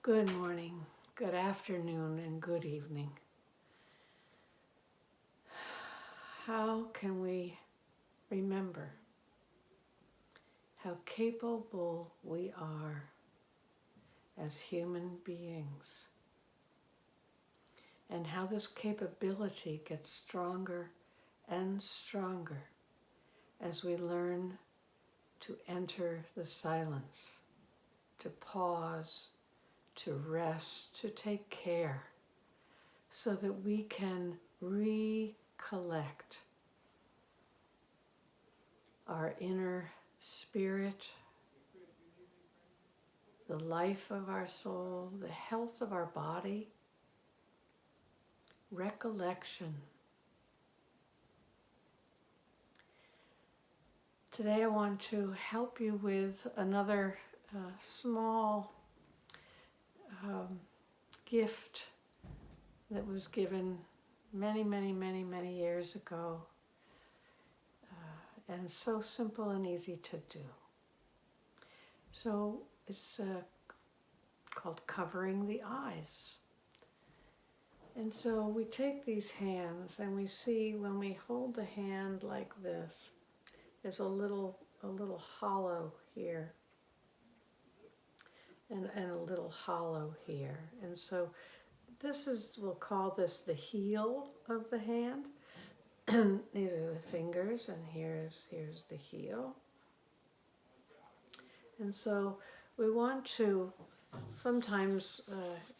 Good morning, good afternoon, and good evening. How can we remember how capable we are as human beings, and how this capability gets stronger and stronger as we learn to enter the silence, to pause, to rest, to take care, so that we can recollect our inner spirit, the life of our soul, the health of our body, recollection. Today I want to help you with another small gift that was given many years ago, and so simple and easy to do. So it's called covering the eyes. And so we take these hands and we see when we hold the hand like this, there's a little hollow here and a little hollow here. And so this is, we'll call this the heel of the hand. These are the fingers, and here's the heel. And so we want to, sometimes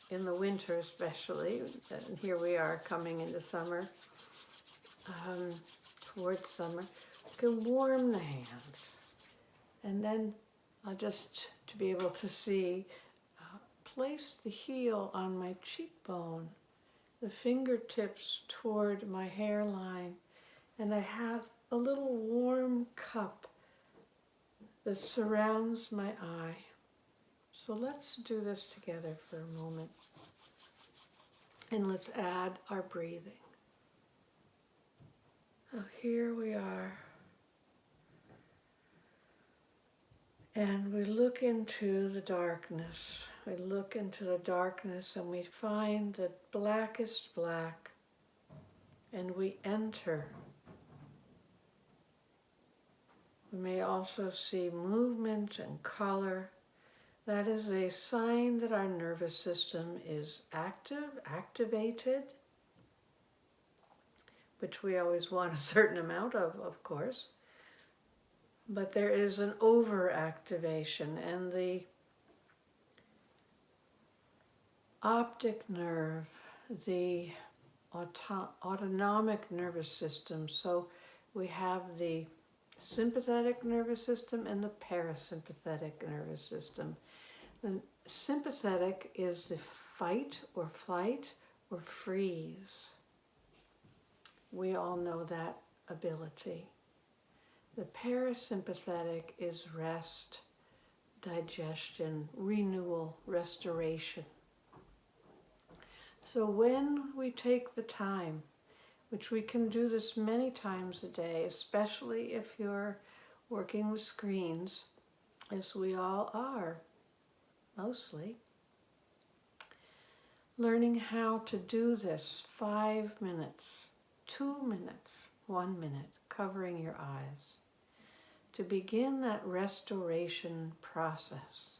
in the winter especially, and here we are coming into summer, towards summer, we can warm the hands. And then just to be able to see, place the heel on my cheekbone, the fingertips toward my hairline, and I have a little warm cup that surrounds my eye. So let's do this together for a moment. And let's add our breathing. So here we are. And we look into the darkness. We look into the darkness and we find the blackest black, and we enter. We may also see movement and color. That is a sign that our nervous system is activated, which we always want a certain amount of course. But there is an overactivation, and the optic nerve, the autonomic nervous system. So we have the sympathetic nervous system and the parasympathetic nervous system. The sympathetic is the fight or flight or freeze. We all know that ability. The parasympathetic is rest, digestion, renewal, restoration. So when we take the time, which we can do this many times a day, especially if you're working with screens, as we all are, mostly, learning how to do this 5 minutes, 2 minutes, 1 minute, covering your eyes, to begin that restoration process.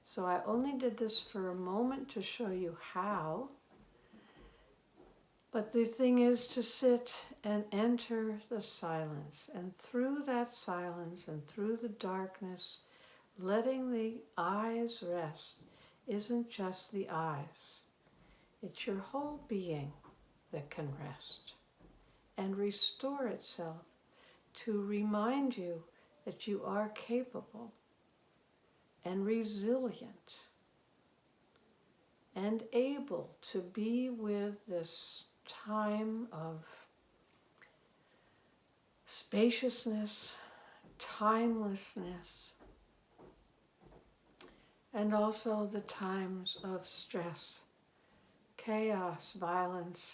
So I only did this for a moment to show you how, but the thing is to sit and enter the silence, and through that silence and through the darkness, letting the eyes rest isn't just the eyes. It's your whole being that can rest and restore itself to remind you that you are capable and resilient and able to be with this time of spaciousness, timelessness, and also the times of stress, chaos, violence,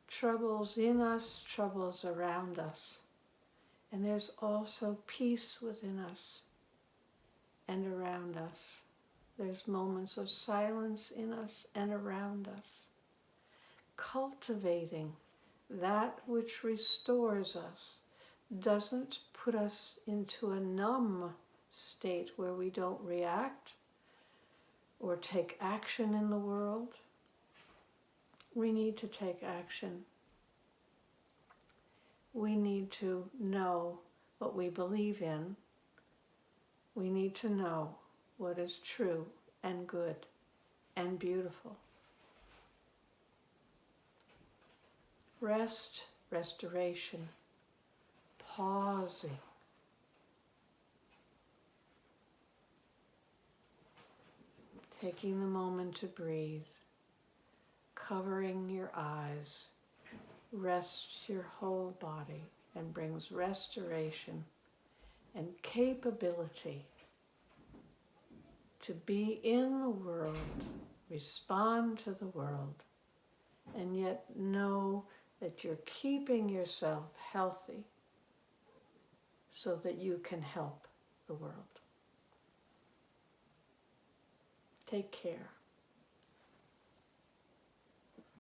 troubles in us, troubles around us. And there's also peace within us and around us. There's moments of silence in us and around us. Cultivating that which restores us doesn't put us into a numb state where we don't react or take action in the world. We need to take action. We need to know what we believe in. We need to know what is true and good and beautiful. Rest, restoration, pausing. Taking the moment to breathe, covering your eyes, rests your whole body and brings restoration and capability to be in the world, respond to the world, and yet know that you're keeping yourself healthy so that you can help the world. Take care.